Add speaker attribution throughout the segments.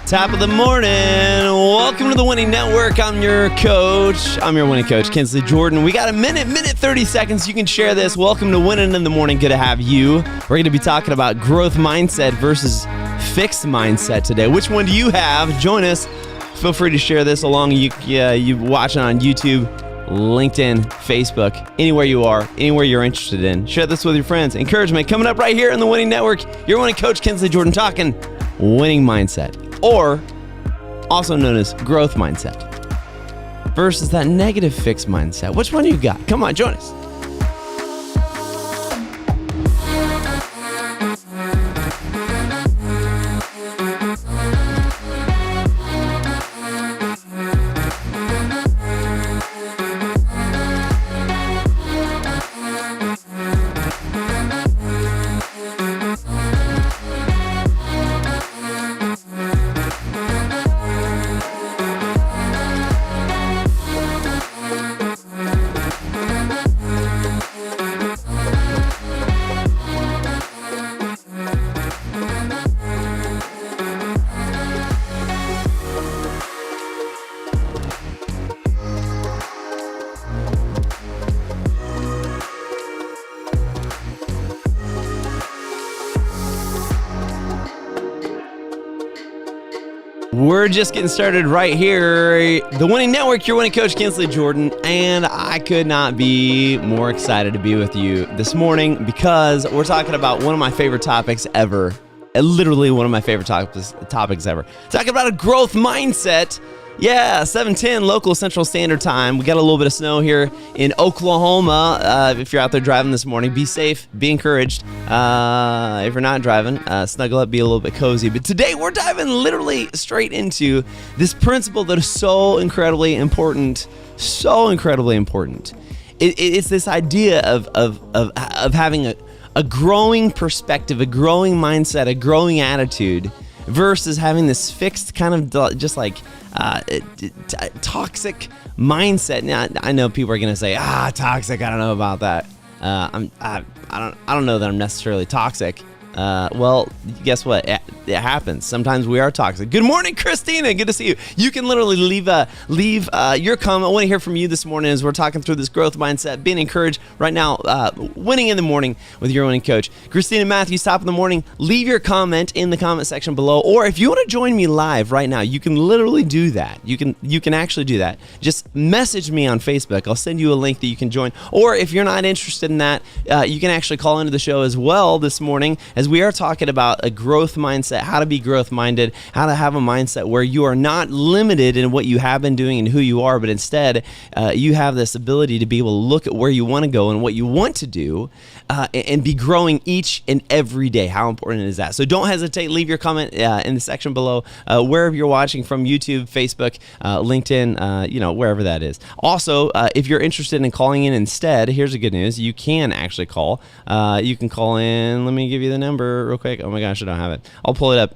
Speaker 1: Top of the morning. Welcome to the Winning Network. I'm your coach. I'm your winning coach, Kinsley Jordan. We got a minute 30 seconds. You can share this. Welcome to Winnin in the Morning. Good to have you. We're going to be talking about growth mindset versus fixed mindset today. Which one do you have? Join us. Feel free to share this along. You watch it on YouTube, LinkedIn, Facebook, anywhere you are, anywhere you're interested in. Share this with your friends. Encouragement coming up right here in the Winning Network. Your winning coach, Kinsley Jordan, talking winning mindset, or also known as growth mindset, versus that negative fixed mindset. Which one do you got? Come on, join us. We're just getting started right here. The Winning Network, your winning coach, Kinsley Jordan, and I could not be more excited to be with you this morning because we're talking about one of my favorite topics ever. Literally one of my favorite topics ever. Talking about a growth mindset. Yeah, 7:10 local Central Standard Time. We got a little bit of snow here in Oklahoma. If you're out there driving this morning, be safe, be encouraged. If you're not driving, snuggle up, be a little bit cozy. But today we're diving literally straight into this principle that is so incredibly important. So incredibly important. It's this idea of having a growing perspective, a growing mindset, a growing attitude, versus having this fixed kind of just like toxic mindset. Now, I know people are going to say, toxic. I don't know about that. I don't know that I'm necessarily toxic. Well, guess what? It happens. Sometimes we are toxic. Good morning, Christina. Good to see you. You can literally leave your comment. I want to hear from you this morning as we're talking through this growth mindset, being encouraged right now, winning in the morning with your winning coach. Christina Matthews, top of the morning. Leave your comment in the comment section below. Or if you want to join me live right now, you can literally do that. You can actually do that. Just message me on Facebook. I'll send you a link that you can join. Or if you're not interested in that, you can actually call into the show as well this morning, as we are talking about a growth mindset, how to be growth minded, how to have a mindset where you are not limited in what you have been doing and who you are, but instead you have this ability to be able to look at where you want to go and what you want to do and be growing each and every day. How important is that? So don't hesitate. Leave your comment in the section below, wherever you're watching from, YouTube, Facebook, LinkedIn, wherever that is. Also, if you're interested in calling in instead, here's the good news. You can actually call. You can call in. Let me give you the number real quick. Oh my gosh, I don't have it. I'll pull it up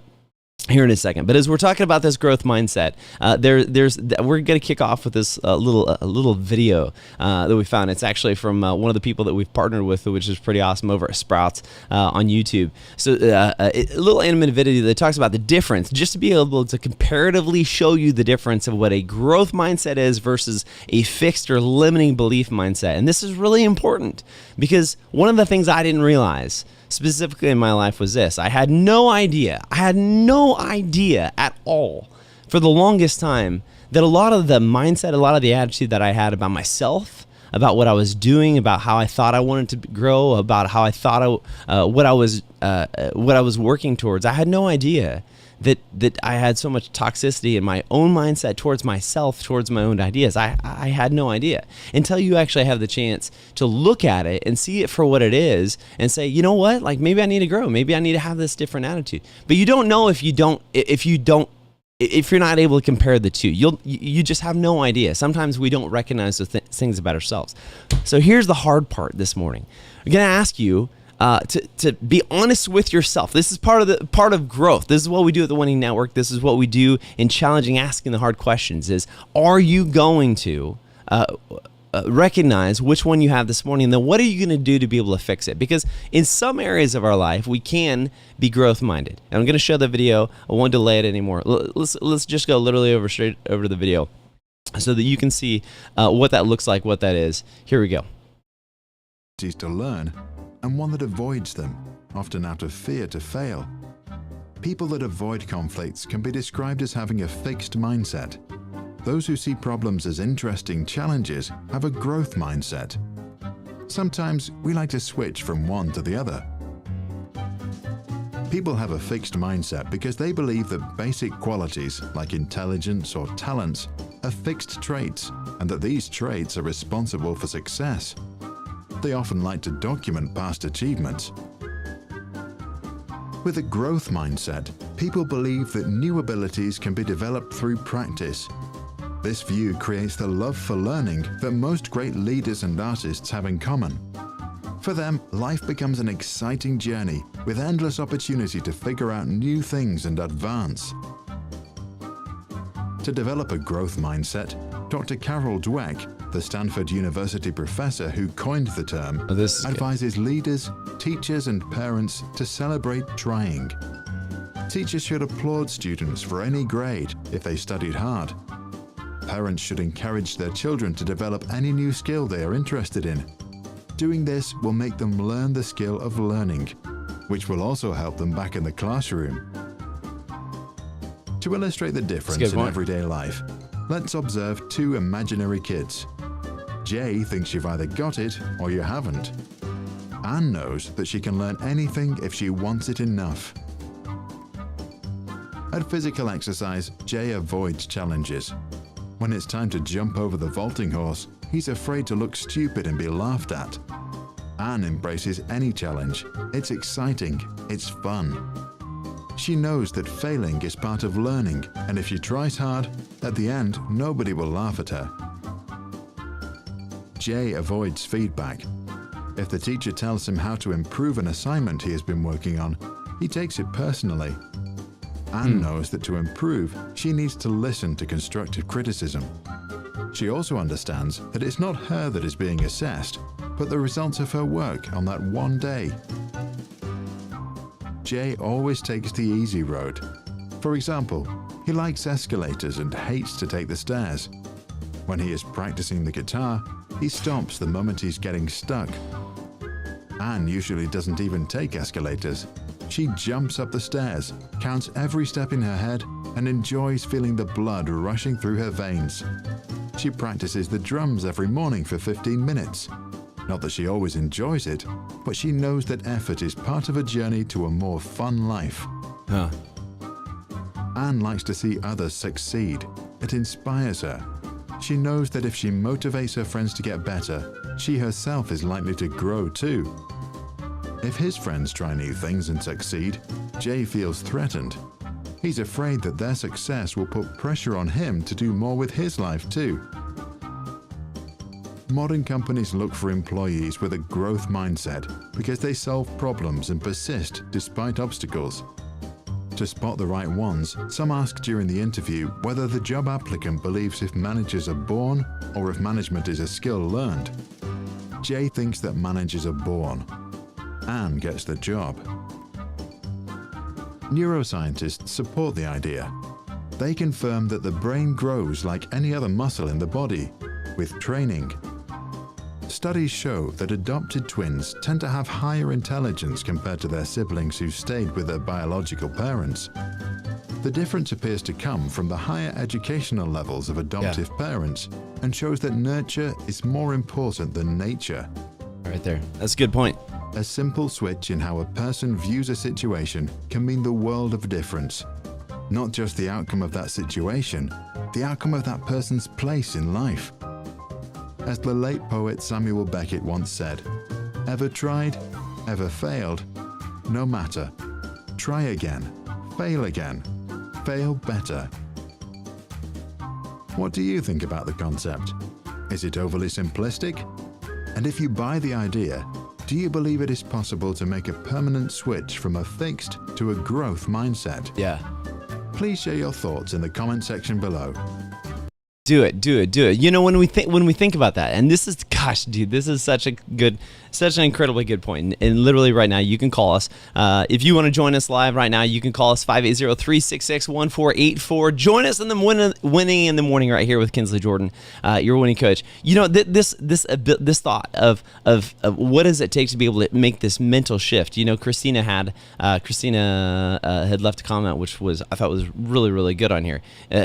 Speaker 1: here in a second. But as we're talking about this growth mindset, we're going to kick off with this little video that we found. It's actually from one of the people that we've partnered with, which is pretty awesome, over at Sprouts on YouTube. So a little animated video that talks about the difference, just to be able to comparatively show you the difference of what a growth mindset is versus a fixed or limiting belief mindset. And this is really important because one of the things I didn't realize specifically in my life was this. I had no idea at all for the longest time that a lot of the mindset, a lot of the attitude that I had about myself, about what I was doing, about how I thought I wanted to grow, about how I thought what I was working towards, I had no idea that I had so much toxicity in my own mindset towards myself, towards my own ideas. I had no idea until you actually have the chance to look at it and see it for what it is and say, you know what, like maybe I need to grow. Maybe I need to have this different attitude. But you don't know if you're not able to compare the two. You just have no idea. Sometimes we don't recognize those things about ourselves. So here's the hard part this morning. I'm going to ask you to be honest with yourself. This is part of growth. This is what we do at the Winning Network. This is what we do in challenging, asking the hard questions. Is, are you going to recognize which one you have this morning, and then what are you going to do to be able to fix it? Because in some areas of our life, we can be growth minded. And I'm going to show the video. I won't delay it anymore. Let's just go literally straight over to the video so that you can see what that looks like, what that is. Here we go.
Speaker 2: To learn, and one that avoids them, often out of fear to fail. People that avoid conflicts can be described as having a fixed mindset. Those who see problems as interesting challenges have a growth mindset. Sometimes we like to switch from one to the other. People have a fixed mindset because they believe that basic qualities like intelligence or talents are fixed traits, and that these traits are responsible for success. They often like to document past achievements. With a growth mindset, people believe that new abilities can be developed through practice. This view creates the love for learning that most great leaders and artists have in common. For them, life becomes an exciting journey with endless opportunity to figure out new things and advance. To develop a growth mindset, Dr. Carol Dweck, the Stanford University professor who coined the term, advises leaders, teachers, and parents to celebrate trying. Teachers should applaud students for any grade if they studied hard. Parents should encourage their children to develop any new skill they are interested in. Doing this will make them learn the skill of learning, which will also help them back in the classroom. To illustrate the difference in everyday life, let's observe two imaginary kids. Jay thinks you've either got it or you haven't. Anne knows that she can learn anything if she wants it enough. At physical exercise, Jay avoids challenges. When it's time to jump over the vaulting horse, he's afraid to look stupid and be laughed at. Anne embraces any challenge. It's exciting, it's fun. She knows that failing is part of learning, and if she tries hard, at the end, nobody will laugh at her. Jay avoids feedback. If the teacher tells him how to improve an assignment he has been working on, he takes it personally. Anne knows that to improve, she needs to listen to constructive criticism. She also understands that it's not her that is being assessed, but the results of her work on that one day. Jay always takes the easy road. For example, he likes escalators and hates to take the stairs. When he is practicing the guitar, he stops the moment he's getting stuck. Anne usually doesn't even take escalators. She jumps up the stairs, counts every step in her head, and enjoys feeling the blood rushing through her veins. She practices the drums every morning for 15 minutes. Not that she always enjoys it, but she knows that effort is part of a journey to a more fun life. Anne likes to see others succeed. It inspires her. She knows that if she motivates her friends to get better, she herself is likely to grow too. If his friends try new things and succeed, Jay feels threatened. He's afraid that their success will put pressure on him to do more with his life too. Modern companies look for employees with a growth mindset because they solve problems and persist despite obstacles. To spot the right ones, some ask during the interview whether the job applicant believes if managers are born or if management is a skill learned. Jay thinks that managers are born. Anne gets the job. Neuroscientists support the idea. They confirm that the brain grows like any other muscle in the body, with training. Studies show that adopted twins tend to have higher intelligence compared to their siblings who stayed with their biological parents. The difference appears to come from the higher educational levels of adoptive parents and shows that nurture is more important than nature.
Speaker 1: Right there. That's a good point.
Speaker 2: A simple switch in how a person views a situation can mean the world of difference. Not just the outcome of that situation, the outcome of that person's place in life. As the late poet Samuel Beckett once said, "Ever tried? Ever failed? No matter. Try again. Fail better." What do you think about the concept? Is it overly simplistic? And if you buy the idea, do you believe it is possible to make a permanent switch from a fixed to a growth mindset?
Speaker 1: Yeah.
Speaker 2: Please share your thoughts in the comment section below.
Speaker 1: Do it, do it, do it. You know, when we think about that, and this is, gosh, dude, this is such an incredibly good point. And literally right now, you can call us. If you want to join us live right now, you can call us 580-366-1484. Join us in the winning in the morning right here with Kinsley Jordan, your winning coach. You know, this thought of what does it take to be able to make this mental shift. You know, Christina had left a comment which I thought was really, really good on here,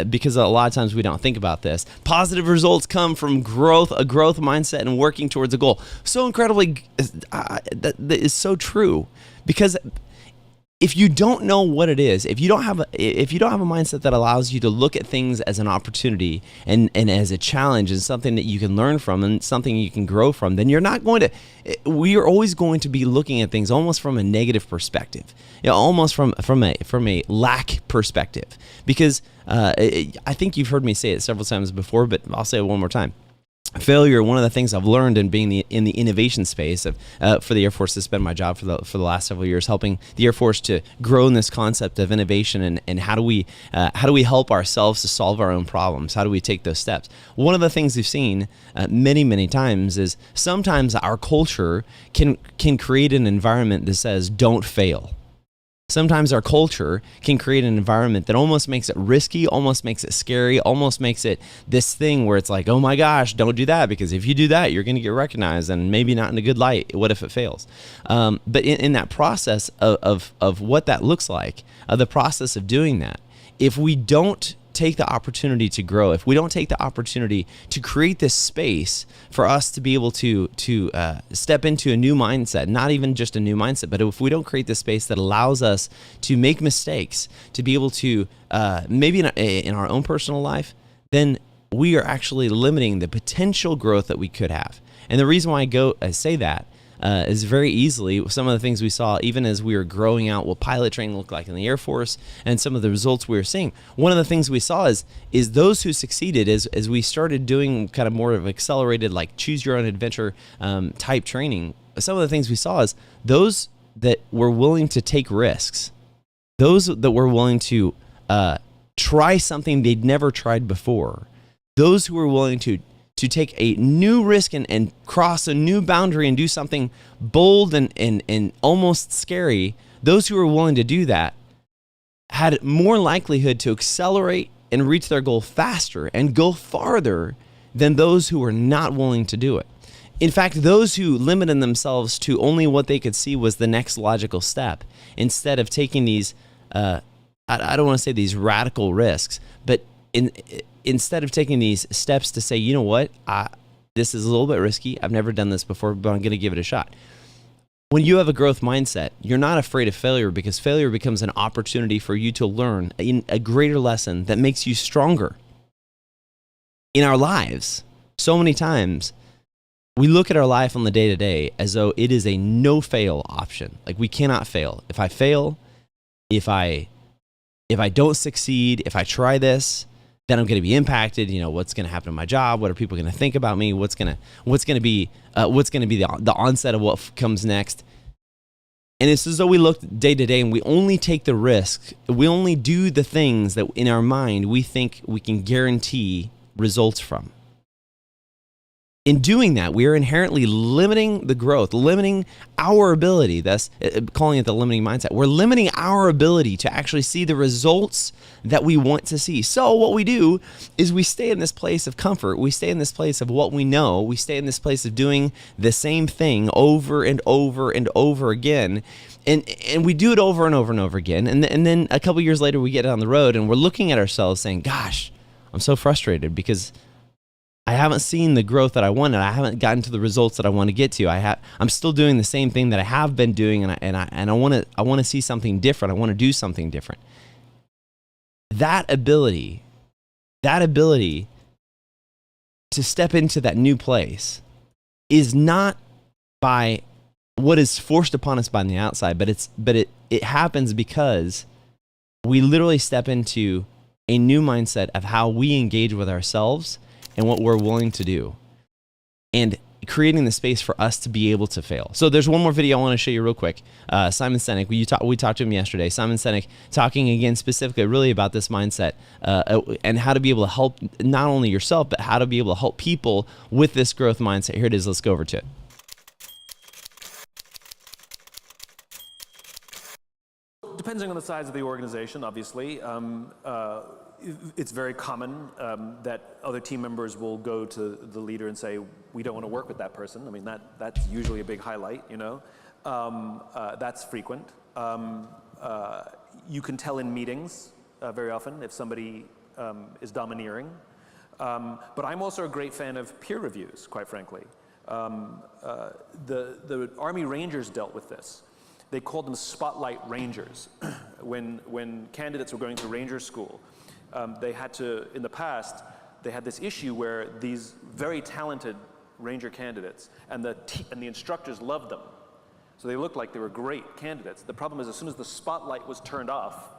Speaker 1: because a lot of times we don't think about this. Positive results come from growth, a growth mindset, and working towards a goal. So incredibly, that is so true, because if you don't know what it is, if you don't have a mindset that allows you to look at things as an opportunity and as a challenge and something that you can learn from and something you can grow from, then you're not going to. We are always going to be looking at things almost from a negative perspective, almost from a lack perspective, because I think you've heard me say it several times before, but I'll say it one more time. Failure, one of the things I've learned in being in the innovation space for the Air Force, has been my job for the last several years, helping the Air Force to grow in this concept of innovation and how do we help ourselves to solve our own problems? How do we take those steps? One of the things we've seen many times is sometimes our culture can create an environment that says don't fail. Sometimes our culture can create an environment that almost makes it risky, almost makes it scary, almost makes it this thing where it's like, oh my gosh, don't do that, because if you do that, you're going to get recognized and maybe not in a good light. What if it fails? But in that process of what that looks like, the process of doing that, if we don't take the opportunity to grow, if we don't take the opportunity to create this space for us to be able to step into a new mindset, not even just a new mindset, but if we don't create this space that allows us to make mistakes, to be able to maybe in our own personal life, then we are actually limiting the potential growth that we could have. And the reason why I say that is very easily some of the things we saw even as we were growing out what pilot training looked like in the Air Force and some of the results we were seeing. One of the things we saw is those who succeeded as we started doing kind of more of accelerated, like choose your own adventure type training. Some of the things we saw is those that were willing to take risks, those that were willing to try something they'd never tried before, those who were willing to take a new risk and cross a new boundary and do something bold and almost scary, those who were willing to do that had more likelihood to accelerate and reach their goal faster and go farther than those who were not willing to do it. In fact, those who limited themselves to only what they could see was the next logical step, instead of taking these, I don't want to say these radical risks, but instead of taking these steps to say, you know what, this is a little bit risky. I've never done this before, but I'm going to give it a shot. When you have a growth mindset, you're not afraid of failure, because failure becomes an opportunity for you to learn a greater lesson that makes you stronger. In our lives, so many times, we look at our life on the day-to-day as though it is a no-fail option. Like, we cannot fail. If I fail, if I don't succeed, if I try this, then I'm going to be impacted. You know, what's going to happen to my job? What are people going to think about me? What's going to be the onset of what comes next? And it's as though we look day to day and we only take the risk. We only do the things that in our mind we think we can guarantee results from. In doing that, we are inherently limiting the growth, limiting our ability. That's calling it the limiting mindset. We're limiting our ability to actually see the results that we want to see. So what we do is we stay in this place of comfort. We stay in this place of what we know. We stay in this place of doing the same thing over and over and over again. And we do it over and over and over again. And then a couple years later, we get down the road and we're looking at ourselves saying, gosh, I'm so frustrated because I haven't seen the growth that I wanted. I haven't gotten to the results that I want to get to. I'm still doing the same thing that I have been doing, and I want to see something different. I want to do something different. That ability to step into that new place is not by what is forced upon us by the outside, but it happens because we literally step into a new mindset of how we engage with ourselves and what we're willing to do. And creating the space for us to be able to fail. So there's one more video I want to show you real quick. Simon Sinek, we talked to him yesterday. Simon Sinek talking again specifically really about this mindset and how to be able to help not only yourself, but how to be able to help people with this growth mindset. Here it is. Let's go over to it.
Speaker 3: Depending on the size of the organization, obviously, it's very common that other team members will go to the leader and say, we don't want to work with that person. I mean, that's usually a big highlight, you know. That's frequent. You can tell in meetings very often if somebody is domineering. But I'm also a great fan of peer reviews, quite frankly. The Army Rangers dealt with this. They called them Spotlight Rangers. When candidates were going to Ranger School, they had to, in the past, they had this issue where these very talented Ranger candidates and the instructors loved them. So they looked like they were great candidates. The problem is as soon as the spotlight was turned off,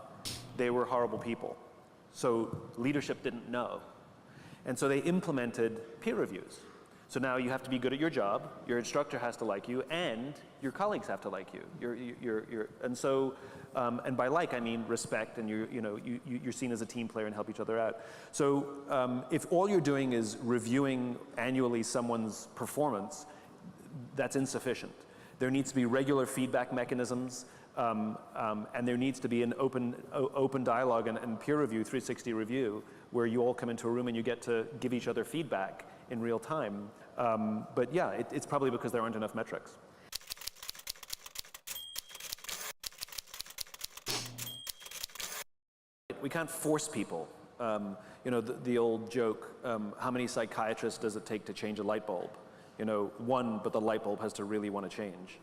Speaker 3: they were horrible people. So leadership didn't know. And so they implemented peer reviews. So now you have to be good at your job, your instructor has to like you, and your colleagues have to like you. And by like I mean respect, and you're seen as a team player and help each other out. So if all you're doing is reviewing annually someone's performance, that's insufficient. There needs to be regular feedback mechanisms, and there needs to be an open dialogue and peer review, 360 review, where you all come into a room and you get to give each other feedback in real time. But yeah, it's probably because there aren't enough metrics. We can't force people. The old joke, how many psychiatrists does it take to change a light bulb? One, but the light bulb has to really want to change.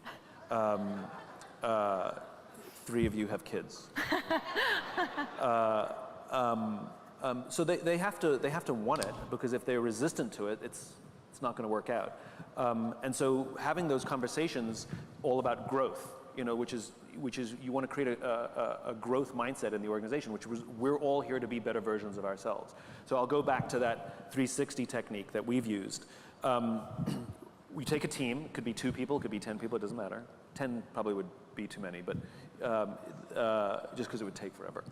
Speaker 3: 3 of you have kids. So they have to want it, because if they're resistant to it, it's not going to work out. And so having those conversations all about growth, which is you want to create a growth mindset in the organization, which was we're all here to be better versions of ourselves. So I'll go back to that 360 technique that we've used. We take a team, it could be 2 people, it could be 10 people, it doesn't matter. 10 probably would be too many, but just because it would take forever.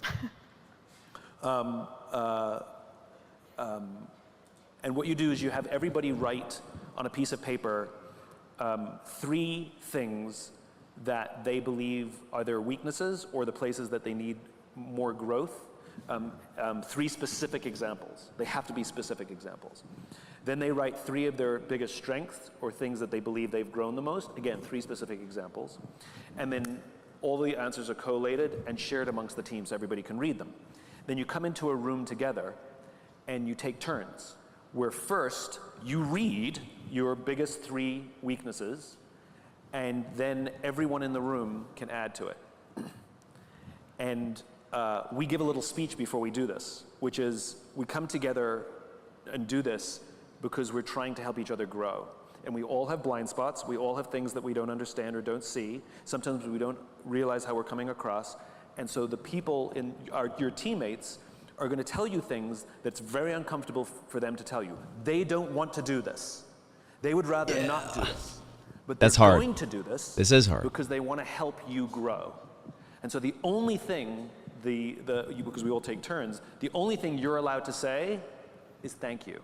Speaker 3: And what you do is you have everybody write on a piece of paper 3 things that they believe are their weaknesses or the places that they need more growth. 3 specific examples. They have to be specific examples. Then they write 3 of their biggest strengths or things that they believe they've grown the most. Again, 3 specific examples. And then all the answers are collated and shared amongst the team so everybody can read them. Then you come into a room together and you take turns, where first you read your biggest 3 weaknesses, and then everyone in the room can add to it. And we give a little speech before we do this, which is we come together and do this because we're trying to help each other grow. And we all have blind spots, we all have things that we don't understand or don't see. Sometimes we don't realize how we're coming across. And so the people in your teammates are going to tell you things that's very uncomfortable for them to tell you. They don't want to do this. They would rather not do this. But they're going to do this.
Speaker 1: This is hard.
Speaker 3: Because they want to help you grow. And so the only thing, because we all take turns, the only thing you're allowed to say is thank you.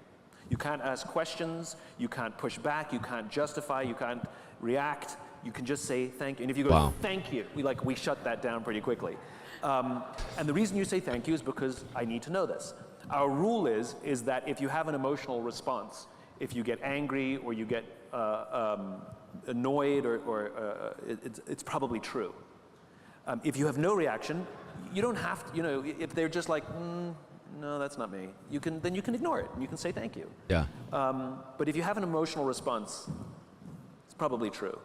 Speaker 3: You can't ask questions, you can't push back, you can't justify, you can't react. You can just say thank you. And if you go, thank you, we shut that down pretty quickly. And the reason you say thank you is because I need to know this. Our rule is that if you have an emotional response, if you get angry or you get annoyed, it's probably true. If you have no reaction, you don't have to, if they're just like, no, that's not me, then you can ignore it and you can say thank you.
Speaker 1: Yeah.
Speaker 3: But if you have an emotional response, it's probably true.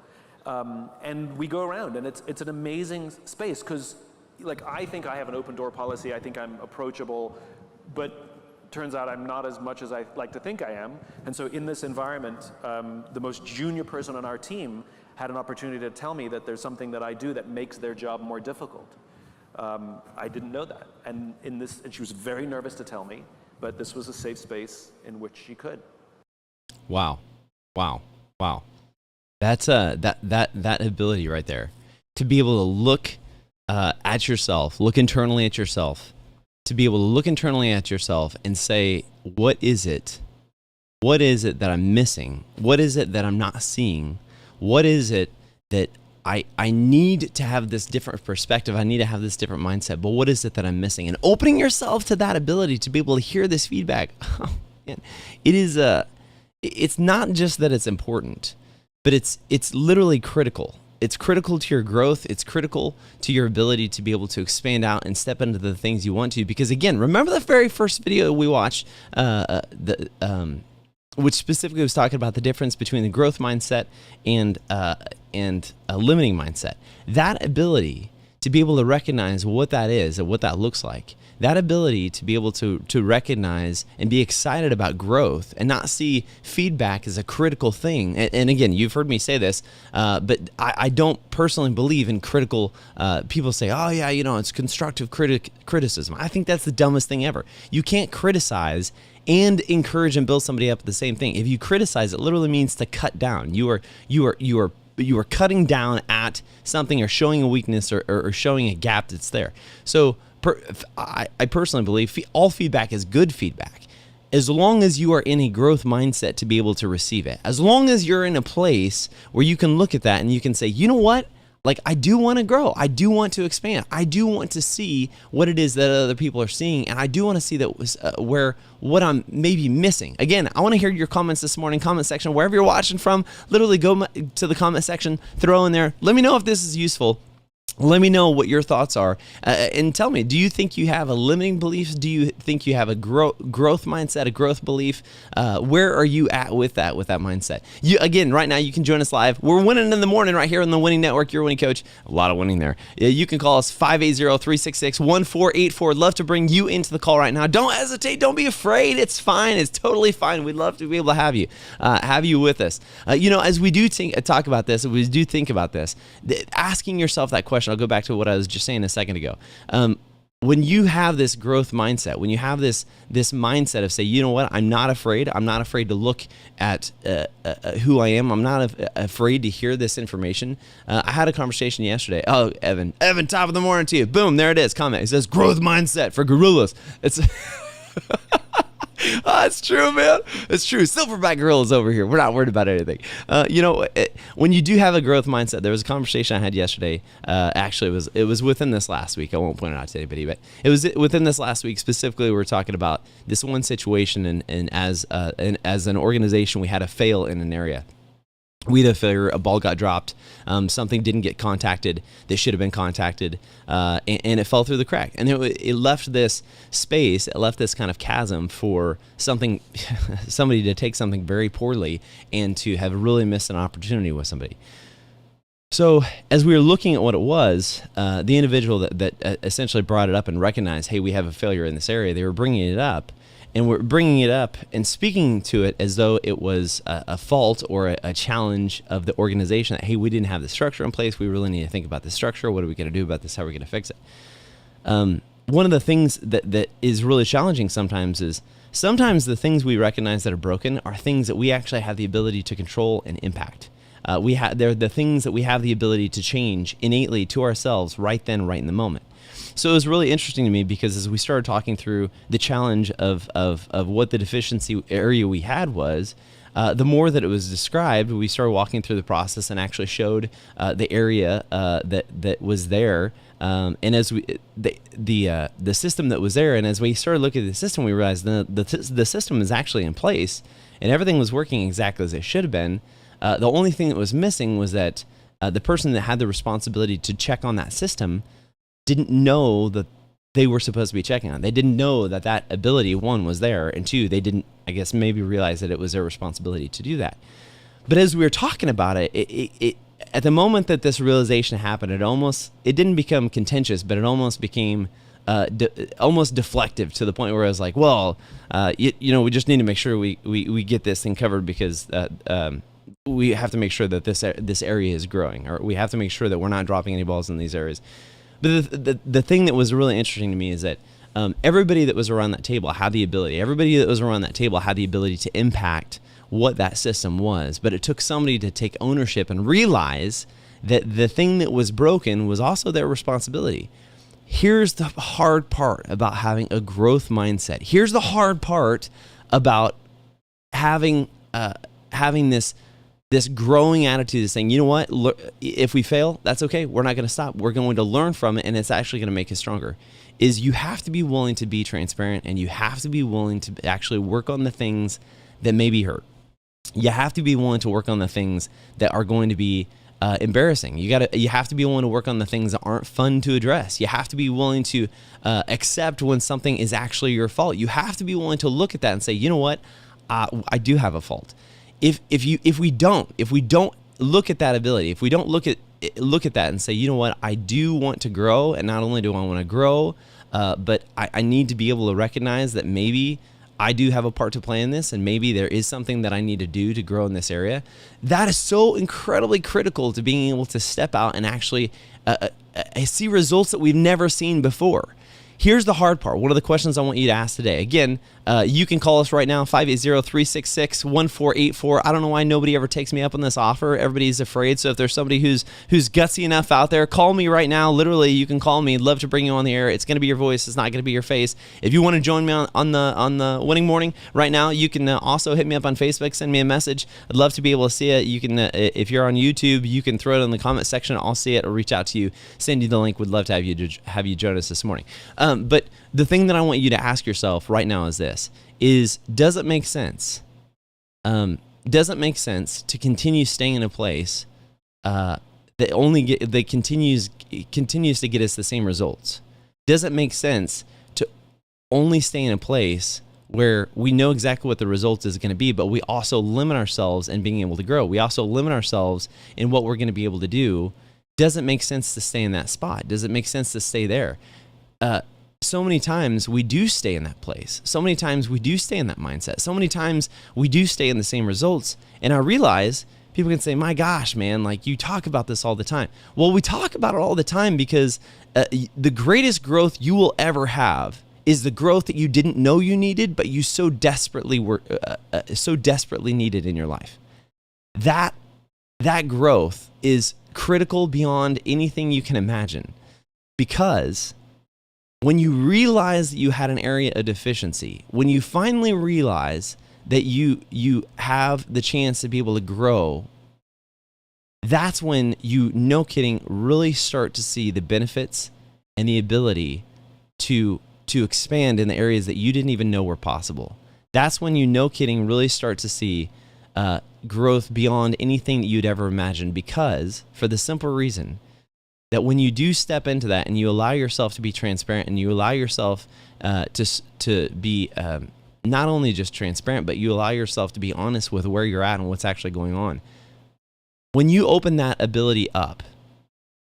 Speaker 3: And we go around, and it's an amazing space, because I think I have an open door policy, I think I'm approachable, but turns out I'm not as much as I like to think I am. And so in this environment, the most junior person on our team had an opportunity to tell me that there's something that I do that makes their job more difficult. I didn't know that. And she was very nervous to tell me, but this was a safe space in which she could.
Speaker 1: Wow. Wow. Wow. That's that ability right there, to be able to look at yourself, look internally at yourself, to be able to look internally at yourself and say, what is it? What is it that I'm missing? What is it that I'm not seeing? What is it that I need to have this different perspective? I need to have this different mindset, but what is it that I'm missing? And opening yourself to that ability to be able to hear this feedback, oh, man, it's not just that it's important, but it's literally critical. It's critical to your growth. It's critical to your ability to be able to expand out and step into the things you want to. Because again, remember the very first video we watched, which specifically was talking about the difference between the growth mindset and a limiting mindset. That ability to be able to recognize what that is and what that looks like, that ability to be able to recognize and be excited about growth and not see feedback as a critical thing. And again, you've heard me say this, but I don't personally believe in critical, people say, oh yeah, it's constructive criticism. I think that's the dumbest thing ever. You can't criticize and encourage and build somebody up at the same thing. If you criticize, it literally means to cut down. You are cutting down at something or showing a weakness or showing a gap that's there. So I personally believe all feedback is good feedback, as long as you are in a growth mindset to be able to receive it. As long as you're in a place where you can look at that and you can say, you know what? Like, I do want to grow. I do want to expand. I do want to see what it is that other people are seeing. And I do want to see that was where what I'm maybe missing. Again, I want to hear your comments this morning, comment section, wherever you're watching from. Literally go to the comment section, throw in there. Let me know if this is useful. Let me know what your thoughts are, and tell me, do you think you have a limiting belief? Do you think you have a growth mindset, a growth belief? Where are you at with that mindset? Again, right now, you can join us live. We're winning in the morning right here on the Winning Network. You're a winning coach. A lot of winning there. You can call us 580-366-1484. Love to bring you into the call right now. Don't hesitate. Don't be afraid. It's fine. It's totally fine. We'd love to be able to have you with us. As we do talk about this, we do think about this, asking yourself that question. I'll go back to what I was just saying a second ago. When you have this growth mindset, when you have this mindset of say, you know what, I'm not afraid. I'm not afraid to look at who I am. I'm not afraid to hear this information. I had a conversation yesterday. Oh, Evan, top of the morning to you. Boom, there it is. Comment. It says growth mindset for gorillas. It's oh, it's true, man. It's true. Silverback gorillas over here. We're not worried about anything. When you do have a growth mindset, there was a conversation I had yesterday. Actually, it was within this last week. I won't point it out to anybody, but it was within this last week. Specifically, we were talking about this one situation, and as an organization, we had a fail in an area. We had a failure, a ball got dropped, something didn't get contacted that should have been contacted, and it fell through the crack. And it left this space, it left this kind of chasm for somebody to take something very poorly and to have really missed an opportunity with somebody. So as we were looking at what it was, the individual that essentially brought it up and recognized, hey, we have a failure in this area, they were bringing it up. And we're bringing it up and speaking to it as though it was a fault or a challenge of the organization that, hey, we didn't have the structure in place. We really need to think about the structure. What are we going to do about this? How are we going to fix it? One of the things that is really challenging sometimes is sometimes the things we recognize that are broken are things that we actually have the ability to control and impact. They're the things that we have the ability to change innately to ourselves right then, right in the moment. So it was really interesting to me because as we started talking through the challenge of what the deficiency area we had was, the more that it was described, we started walking through the process and actually showed the area that was there. And as the system that was there, and as we started looking at the system, we realized the system is actually in place and everything was working exactly as it should have been. The only thing that was missing was that the person that had the responsibility to check on that system didn't know that they were supposed to be checking on. They didn't know that ability, one, was there, and two, they didn't, I guess, maybe realize that it was their responsibility to do that. But as we were talking about it, at the moment that this realization happened, it didn't become contentious, but it almost became almost deflective to the point where I was like, well, we just need to make sure we get this thing covered because we have to make sure that this area is growing, or we have to make sure that we're not dropping any balls in these areas. But the thing that was really interesting to me is that everybody that was around that table had the ability. Everybody that was around that table had the ability to impact what that system was, but it took somebody to take ownership and realize that the thing that was broken was also their responsibility. Here's the hard part about having a growth mindset. Here's the hard part about having this growing attitude of saying, you know what, if we fail, that's okay. We're not going to stop. We're going to learn from it, and it's actually going to make us stronger. Is you have to be willing to be transparent, and you have to be willing to actually work on the things that maybe hurt. You have to be willing to work on the things that are going to be embarrassing. You have to be willing to work on the things that aren't fun to address. You have to be willing to accept when something is actually your fault. You have to be willing to look at that and say, you know what, I do have a fault. If we don't look at that ability, if we don't look at that and say, you know what, I do want to grow, and not only do I want to grow, but I need to be able to recognize that maybe I do have a part to play in this, and maybe there is something that I need to do to grow in this area. That is so incredibly critical to being able to step out and actually see results that we've never seen before. Here's the hard part. One of the questions I want you to ask today. Again, you can call us right now, 580-366-1484. I don't know why nobody ever takes me up on this offer. Everybody's afraid. So if there's somebody who's gutsy enough out there, call me right now. Literally, you can call me. I'd love to bring you on the air. It's going to be your voice. It's not going to be your face. If you want to join me on the Winning Morning right now, you can also hit me up on Facebook. Send me a message. I'd love to be able to see it. You can, if you're on YouTube, you can throw it in the comment section. I'll see it or reach out to you. Send you the link. Would love to have you join us this morning. But the thing that I want you to ask yourself right now is this: does it make sense? Does it make sense to continue staying in a place that continues to get us the same results? Does it make sense to only stay in a place where we know exactly what the result is going to be, but we also limit ourselves in being able to grow? We also limit ourselves in what we're going to be able to do. Does it make sense to stay in that spot? Does it make sense to stay there? So many times we do stay in that place. So many times we do stay in that mindset. So many times we do stay in the same results. And I realize people can say, my gosh, man, like you talk about this all the time. Well, we talk about it all the time because the greatest growth you will ever have is the growth that you didn't know you needed, but you so desperately needed in your life. That growth is critical beyond anything you can imagine, because when you realize that you had an area of deficiency, when you finally realize that you have the chance to be able to grow, that's when you, no kidding, really start to see the benefits and the ability to expand in the areas that you didn't even know were possible. That's when you, no kidding, really start to see growth beyond anything that you'd ever imagined, because for the simple reason that when you do step into that and you allow yourself to be transparent, and you allow yourself to be not only just transparent, but you allow yourself to be honest with where you're at and what's actually going on. When you open that ability up,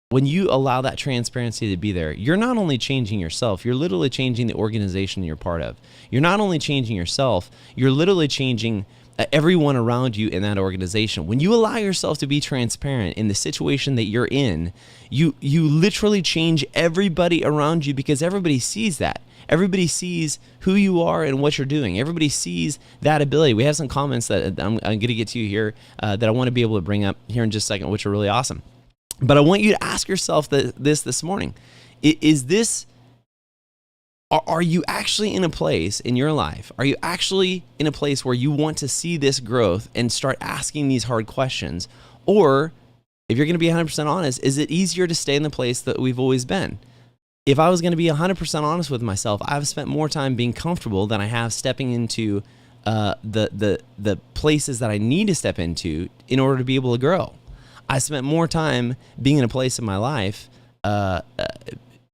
Speaker 1: when you allow that transparency to be there, you're not only changing yourself, you're literally changing the organization you're part of. You're not only changing yourself, you're literally changing everyone around you in that organization. When you allow yourself to be transparent in the situation that you're in, you literally change everybody around you, because everybody sees that. Everybody sees who you are and what you're doing. Everybody sees that ability. We have some comments that I'm going to get to you here that I want to be able to bring up here in just a second, which are really awesome. But I want you to ask yourself this morning. Are you actually in a place in your life? Are you actually in a place where you want to see this growth and start asking these hard questions? Or, if you're going to be 100% honest, is it easier to stay in the place that we've always been? If I was going to be 100% honest with myself, I've spent more time being comfortable than I have stepping into the places that I need to step into in order to be able to grow. I spent more time being in a place in my life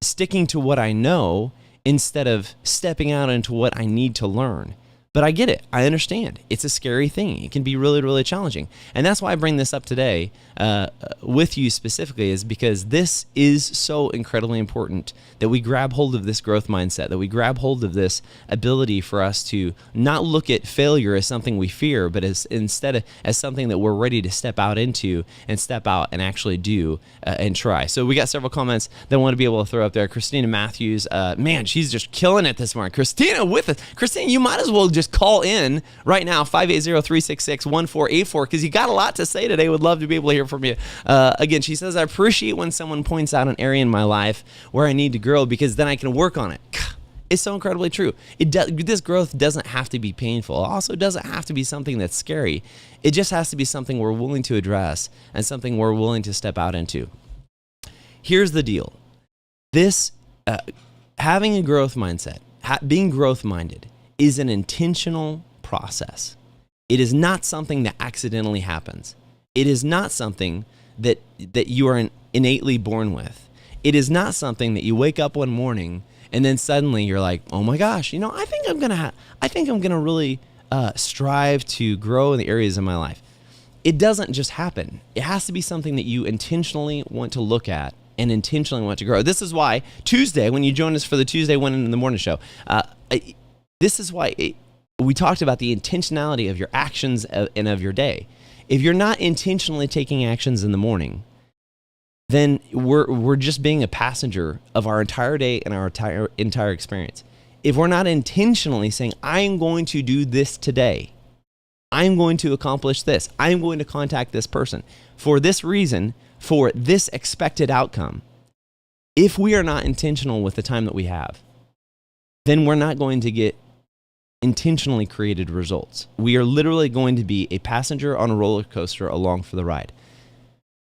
Speaker 1: sticking to what I know instead of stepping out into what I need to learn. But I get it. I understand. It's a scary thing. It can be really, really challenging. And that's why I bring this up today with you specifically, is because this is so incredibly important that we grab hold of this growth mindset, that we grab hold of this ability for us to not look at failure as something we fear, but instead as something that we're ready to step out into and step out and actually do and try. So we got several comments that I want to be able to throw up there. Christina Matthews, man, she's just killing it this morning. Christina with us. Christina, you might as well just just call in right now, 580-366-1484, because you got a lot to say today. Would love to be able to hear from you. Again, she says, I appreciate when someone points out an area in my life where I need to grow, because then I can work on it. It's so incredibly true. This growth doesn't have to be painful. It also doesn't have to be something that's scary. It just has to be something we're willing to address and something we're willing to step out into. Here's the deal. This, having a growth mindset, being growth-minded, is an intentional process. It is not something that accidentally happens. It is not something that you are innately born with. It is not something that you wake up one morning and then suddenly you're like, oh my gosh, I think I'm gonna really strive to grow in the areas of my life. It doesn't just happen. It has to be something that you intentionally want to look at and intentionally want to grow. This is why Tuesday, when you join us for the Tuesday Winnin in the Morning show, this is why we talked about the intentionality of your actions and of your day. If you're not intentionally taking actions in the morning, then we're just being a passenger of our entire day and our entire experience. If we're not intentionally saying, I'm going to do this today, I'm going to accomplish this, I'm going to contact this person for this reason, for this expected outcome, if we are not intentional with the time that we have, then we're not going to get intentionally created results. We are literally going to be a passenger on a roller coaster along for the ride.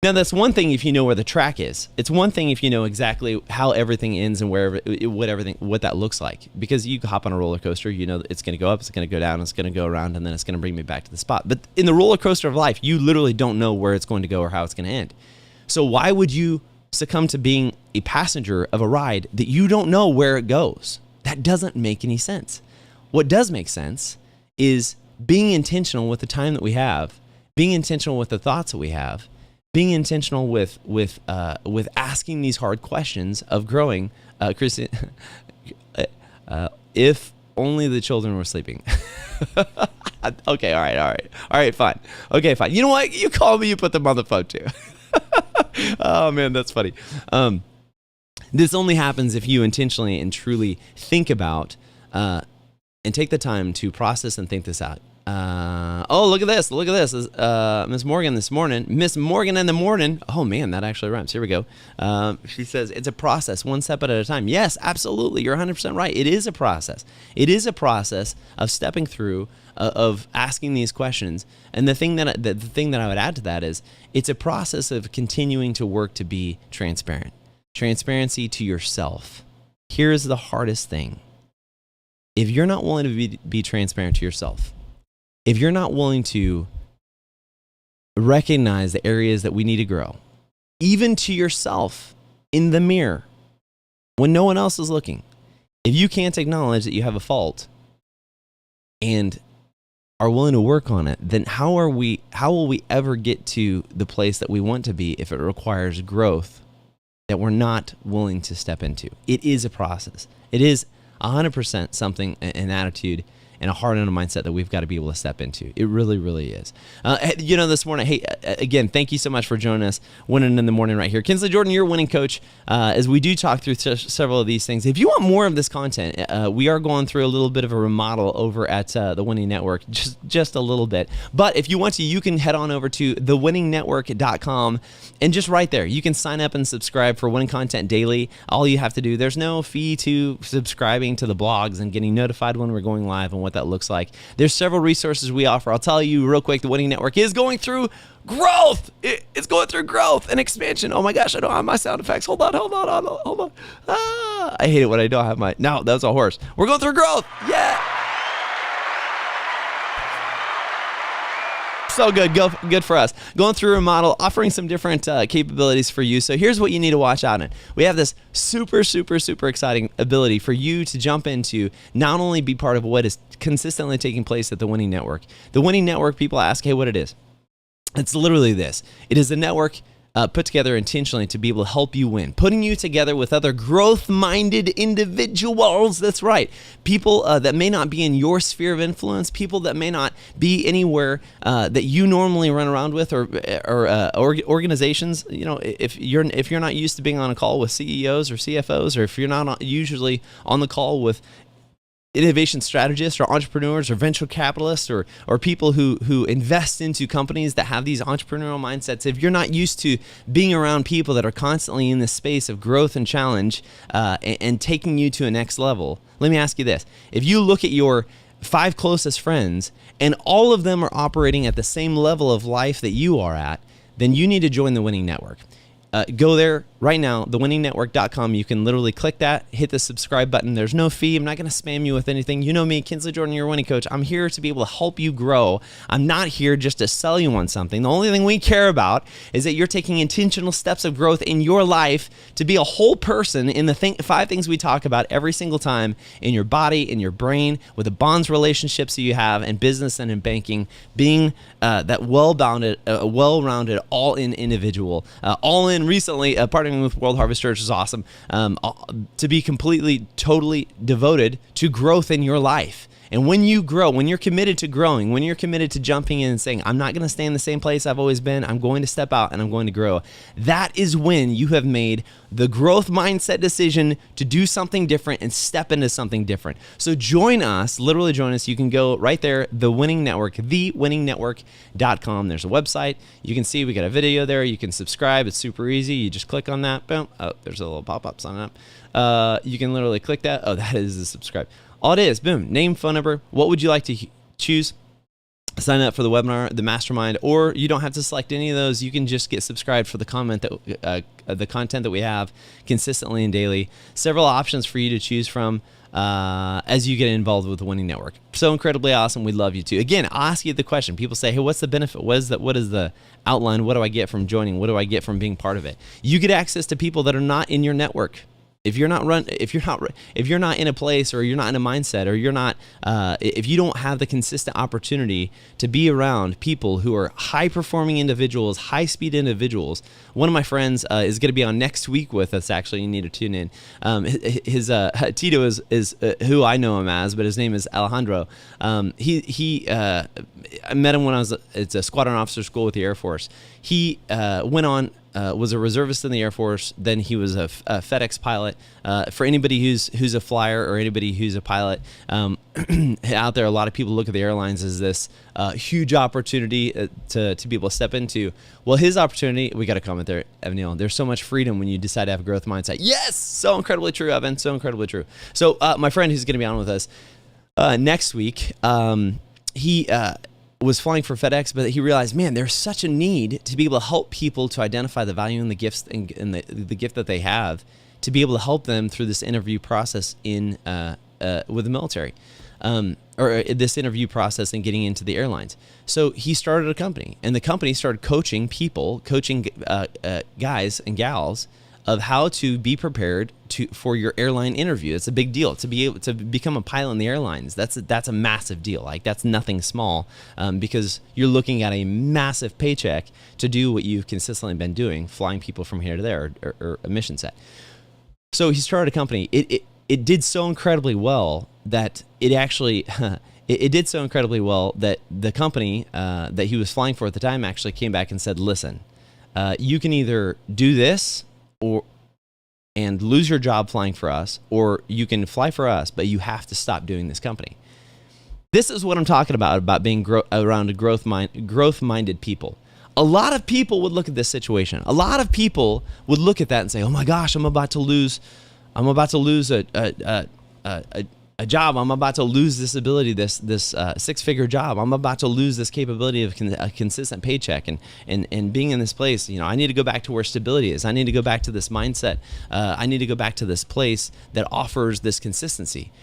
Speaker 1: Now, that's one thing if you know where the track is. It's one thing if you know exactly how everything ends and what that looks like. Because you hop on a roller coaster, you know it's going to go up, it's going to go down, it's going to go around, and then it's going to bring me back to the spot. But in the roller coaster of life, you literally don't know where it's going to go or how it's going to end. So why would you succumb to being a passenger of a ride that you don't know where it goes? That doesn't make any sense. What does make sense is being intentional with the time that we have, being intentional with the thoughts that we have, being intentional with asking these hard questions of growing. Chris, if only the children were sleeping. Okay, all right, fine. Okay, fine. You know what? You call me, you put them on the phone too. Oh man, that's funny. This only happens if you intentionally and truly think about and take the time to process and think this out. Oh, look at this. Miss Morgan this morning. Miss Morgan in the morning. Oh, man, that actually rhymes. Here we go. She says, it's a process, one step at a time. Yes, absolutely. You're 100% right. It is a process. It is a process of stepping through, of asking these questions. And the thing that I would add to that is it's a process of continuing to work to be transparent. Transparency to yourself. Here's the hardest thing. If you're not willing to be transparent to yourself, if you're not willing to recognize the areas that we need to grow, even to yourself in the mirror, when no one else is looking, if you can't acknowledge that you have a fault and are willing to work on it, then how will we ever get to the place that we want to be if it requires growth that we're not willing to step into? It is a process. It is 100% something, an attitude, and a heart and a mindset that we've got to be able to step into. It really, really is. This morning, hey, again, thank you so much for joining us, Winnin in the Morning right here. Kinsley Jordan, your winning coach, as we do talk through several of these things. If you want more of this content, we are going through a little bit of a remodel over at the Winning Network, just a little bit. But if you want to, you can head on over to thewinningnetwork.com, and just right there, you can sign up and subscribe for winning content daily. All you have to do, there's no fee to subscribing to the blogs and getting notified when we're going live and what that looks like. There's several resources we offer. I'll tell you real quick, the Winning Network is going through growth. It's going through growth and expansion. Oh my gosh, I don't have my sound effects. Hold on. I hate it when I don't have my... No, that was a horse. We're going through growth. Yeah. So good for us. Going through a model, offering some different capabilities for you. So here's what you need to watch out in. We have this super exciting ability for you to jump into, not only be part of what is consistently taking place at the Winning Network. The Winning Network, people ask, hey, what it is? It's literally this. It is a network put together intentionally to be able to help you win, putting you together with other growth-minded individuals. That's right. People that may not be in your sphere of influence, people that may not be anywhere that you normally run around with, or organizations. You know, if you're not used to being on a call with CEOs or CFOs, or if you're not usually on the call with innovation strategists or entrepreneurs or venture capitalists or people who invest into companies that have these entrepreneurial mindsets, if you're not used to being around people that are constantly in this space of growth and challenge and taking you to a next level, let me ask you this. If you look at your 5 closest friends and all of them are operating at the same level of life that you are at, then you need to join the Winning Network. Go there right now, thewinningnetwork.com. You can literally click that, hit the subscribe button. There's no fee. I'm not going to spam you with anything. You know me, Kinsley Jordan, your winning coach. I'm here to be able to help you grow. I'm not here just to sell you on something. The only thing we care about is that you're taking intentional steps of growth in your life to be a whole person in the 5 things we talk about every single time in your body, in your brain, with the bonds relationships that you have in business and in banking, being that well-rounded, all-in individual, all-in recently, partnering with World Harvest Church is awesome, to be completely, totally devoted to growth in your life. And when you grow, when you're committed to growing, when you're committed to jumping in and saying, I'm not going to stay in the same place I've always been, I'm going to step out and I'm going to grow, that is when you have made the growth mindset decision to do something different and step into something different. So join us, literally join us. You can go right there, The Winning Network, thewinningnetwork.com. There's a website. You can see we got a video there. You can subscribe. It's super easy. You just click on that. Boom. Oh, there's a little pop-up sign up. You can literally click that. Oh, that is the subscribe. All it is, boom, name, phone number. What would you like to choose? Sign up for the webinar, the mastermind, or you don't have to select any of those. You can just get subscribed for the content that we have consistently and daily. Several options for you to choose from as you get involved with the Winning Network. So incredibly awesome. We'd love you to. Again, I'll ask you the question. People say, hey, what's the benefit? What is the outline? What do I get from joining? What do I get from being part of it? You get access to people that are not in your network. If you're not in a place, or you're not in a mindset, or you're not, if you don't have the consistent opportunity to be around people who are high-performing individuals, high-speed individuals. One of my friends is going to be on next week with us. Actually, you need to tune in. His Tito is who I know him as, but his name is Alejandro. I met him when I was at a squadron officer school with the Air Force. He went on. Was a reservist in the Air Force. Then he was a FedEx pilot. For anybody who's a flyer or anybody who's a pilot out there, a lot of people look at the airlines as this huge opportunity to be able to step into. Well, his opportunity, we got a comment there, Evan Neal. There's so much freedom when you decide to have a growth mindset. Yes, so incredibly true, Evan. So incredibly true. So my friend who's going to be on with us next week, he was flying for FedEx, but he realized, man, there's such a need to be able to help people to identify the value in the gifts and the gift that they have, to be able to help them through this interview process with the military, or this interview process and getting into the airlines. So he started a company, and the company started coaching guys and gals of how to be prepared for your airline interview. It's a big deal to be able to become a pilot in the airlines. That's a massive deal. Like, that's nothing small, because you're looking at a massive paycheck to do what you've consistently been doing, flying people from here to there, or a mission set. So he started a company. It did so incredibly well that it actually it did so incredibly well that the company that he was flying for at the time actually came back and said, listen, you can either do this and lose your job flying for us, or you can fly for us, but you have to stop doing this company. This is what I'm talking about being around growth-minded people. A lot of people would look at this situation. A lot of people would look at that and say, "Oh my gosh, I'm about to lose a job. I'm about to lose this ability, this six-figure job. I'm about to lose this capability of a consistent paycheck and being in this place. I need to go back to where stability is. I need to go back to this mindset. I need to go back to this place that offers this consistency."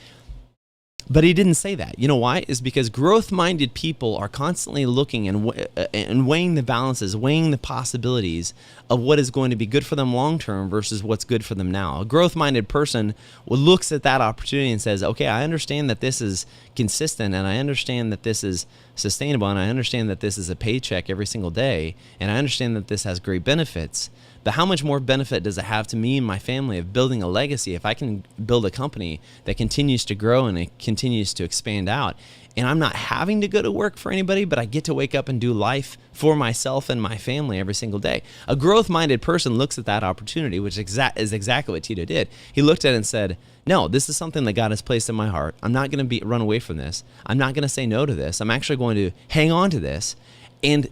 Speaker 1: But he didn't say that. You know why? Is because growth-minded people are constantly looking and weighing the balances, weighing the possibilities of what is going to be good for them long-term versus what's good for them now. A growth-minded person looks at that opportunity and says, okay, I understand that this is consistent, and I understand that this is sustainable, and I understand that this is a paycheck every single day, and I understand that this has great benefits. But how much more benefit does it have to me and my family of building a legacy if I can build a company that continues to grow and it continues to expand out? And I'm not having to go to work for anybody, but I get to wake up and do life for myself and my family every single day. A growth-minded person looks at that opportunity, which is exactly what Tito did. He looked at it and said, no, this is something that God has placed in my heart. I'm not going to run away from this. I'm not going to say no to this. I'm actually going to hang on to this. And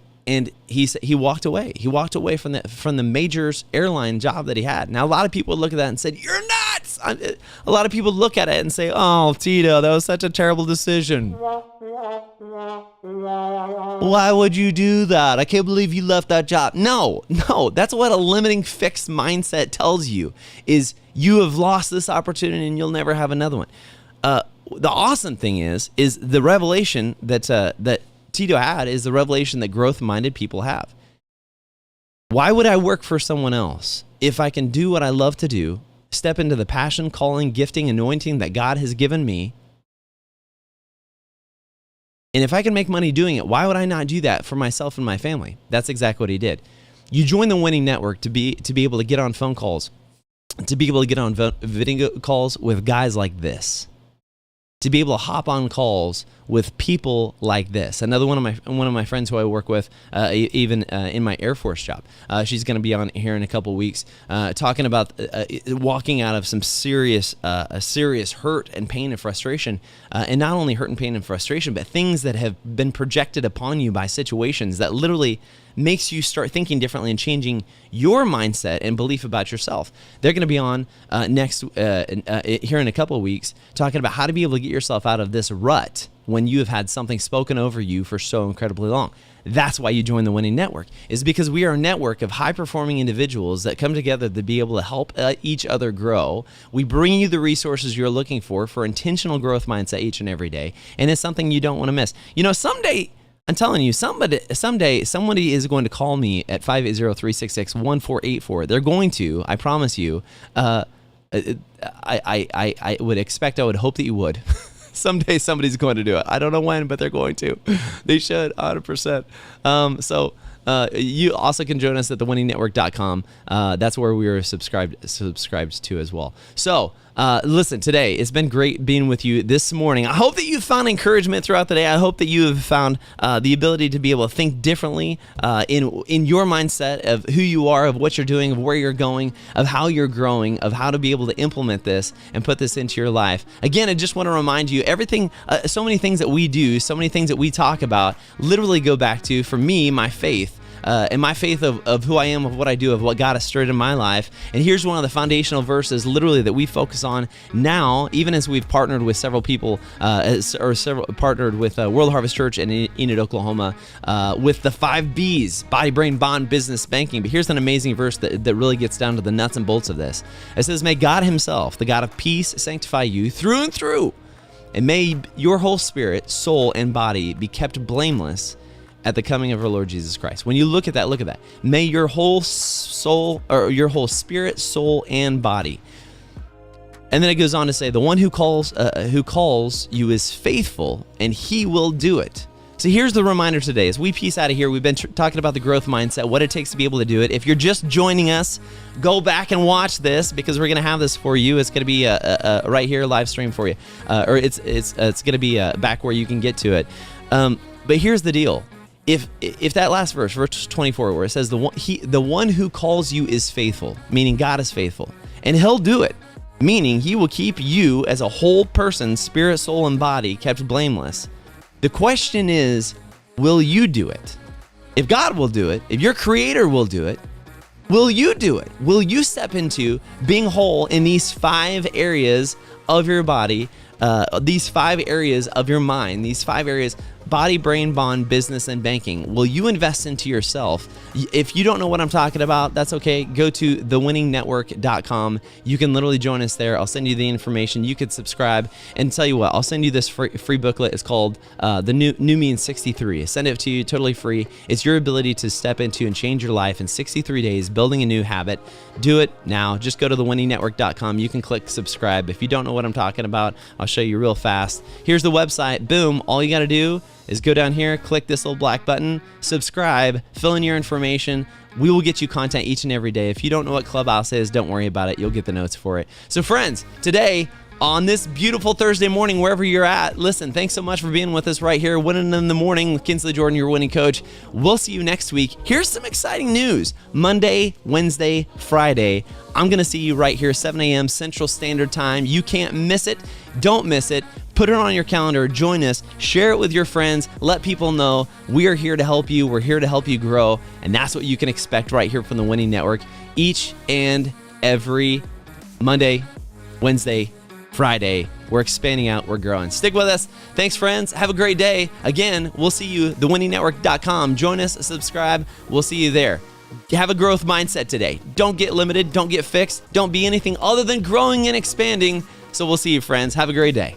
Speaker 1: he walked away. He walked away from the majors airline job that he had. Now, a lot of people look at that and said, you're nuts. A lot of people look at it and say, oh, Tito, that was such a terrible decision. Why would you do that? I can't believe you left that job. No, that's what a limiting fixed mindset tells you, is you have lost this opportunity and you'll never have another one. The awesome thing is the revelation that Tito had is the revelation that growth-minded people have. Why would I work for someone else if I can do what I love to do, step into the passion, calling, gifting, anointing that God has given me? And if I can make money doing it, why would I not do that for myself and my family? That's exactly what he did. You join the Winning Network to be able to get on phone calls, to be able to get on video calls with guys like this, to be able to hop on calls with people like this. Another one of my friends who I work with, even in my Air Force job, she's going to be on here in a couple weeks, talking about walking out of some serious hurt and pain and frustration, and not only hurt and pain and frustration, but things that have been projected upon you by situations that literally makes you start thinking differently and changing your mindset and belief about yourself. They're going to be on here in a couple of weeks talking about how to be able to get yourself out of this rut when you have had something spoken over you for so incredibly long. That's why you join the Winning Network, is because we are a network of high-performing individuals that come together to be able to help each other grow. We bring you the resources you're looking for intentional growth mindset each and every day, and it's something you don't want to miss. You know, someday, I'm telling you, someday somebody is going to call me at 580-366-1484. They're going to, I promise you. I would hope that you would. Someday somebody's going to do it. I don't know when, but they're going to. They should, 100%. You also can join us at thewinningnetwork.com. That's where we are subscribed to as well. So, listen, today, it's been great being with you this morning. I hope that you found encouragement throughout the day. I hope that you have found the ability to be able to think differently in your mindset of who you are, of what you're doing, of where you're going, of how you're growing, of how to be able to implement this and put this into your life. Again, I just want to remind you, everything, so many things that we do, so many things that we talk about, literally go back to, for me, my faith. And my faith of who I am, of what I do, of what God has stirred in my life. And here's one of the foundational verses literally that we focus on now, even as we've partnered with several people, partnered with World Harvest Church in Enid, Oklahoma, with the 5 B's, body, brain, bond, business, banking. But here's an amazing verse that really gets down to the nuts and bolts of this. It says, may God himself, the God of peace, sanctify you through and through. And may your whole spirit, soul, and body be kept blameless at the coming of our Lord Jesus Christ. When you look at that. May your whole soul, or your whole spirit, soul, and body. And then it goes on to say, the one who calls you is faithful, and he will do it. So here's the reminder today. As we piece out of here, we've been talking about the growth mindset, what it takes to be able to do it. If you're just joining us, go back and watch this, because we're going to have this for you. It's going to be right here, live stream for you. Or it's going to be back where you can get to it. But here's the deal. If that last verse 24, where it says the one who calls you is faithful, meaning God is faithful, and he'll do it, meaning he will keep you as a whole person, spirit, soul, and body, kept blameless. The question is, will you do it? If God will do it, if your creator will do it, will you do it? Will you step into being whole in these 5 areas of your body, these 5 areas of your mind, these 5 areas: body, brain, bond, business, and banking? Will you invest into yourself? If you don't know what I'm talking about, that's okay. Go to thewinningnetwork.com. You can literally join us there. I'll send you the information. You could subscribe, and tell you what, I'll send you this free booklet. It's called The New Me in 63. I send it to you totally free. It's your ability to step into and change your life in 63 days, building a new habit. Do it now. Just go to thewinningnetwork.com. You can click subscribe. If you don't know what I'm talking about, I'll show you real fast. Here's the website. Boom. All you got to do is go down here, click this little black button, subscribe, fill in your information. We will get you content each and every day. If you don't know what Clubhouse is, don't worry about it. You'll get the notes for it. So friends, today, on this beautiful Thursday morning, wherever you're at, listen, thanks so much for being with us right here, Winning in the Morning with Kinsley Jordan, your winning coach. We'll see you next week. Here's some exciting news. Monday, Wednesday, Friday, I'm going to see you right here, 7 a.m. Central Standard Time. You can't miss it. Don't miss it. Put it on your calendar. Join us. Share it with your friends. Let people know we are here to help you. We're here to help you grow. And that's what you can expect right here from the Winning Network each and every Monday, Wednesday, Friday. We're expanding out. We're growing. Stick with us. Thanks, friends. Have a great day. Again, we'll see you, thewinningnetwork.com. Join us, subscribe. We'll see you there. Have a growth mindset today. Don't get limited. Don't get fixed. Don't be anything other than growing and expanding. So we'll see you, friends. Have a great day.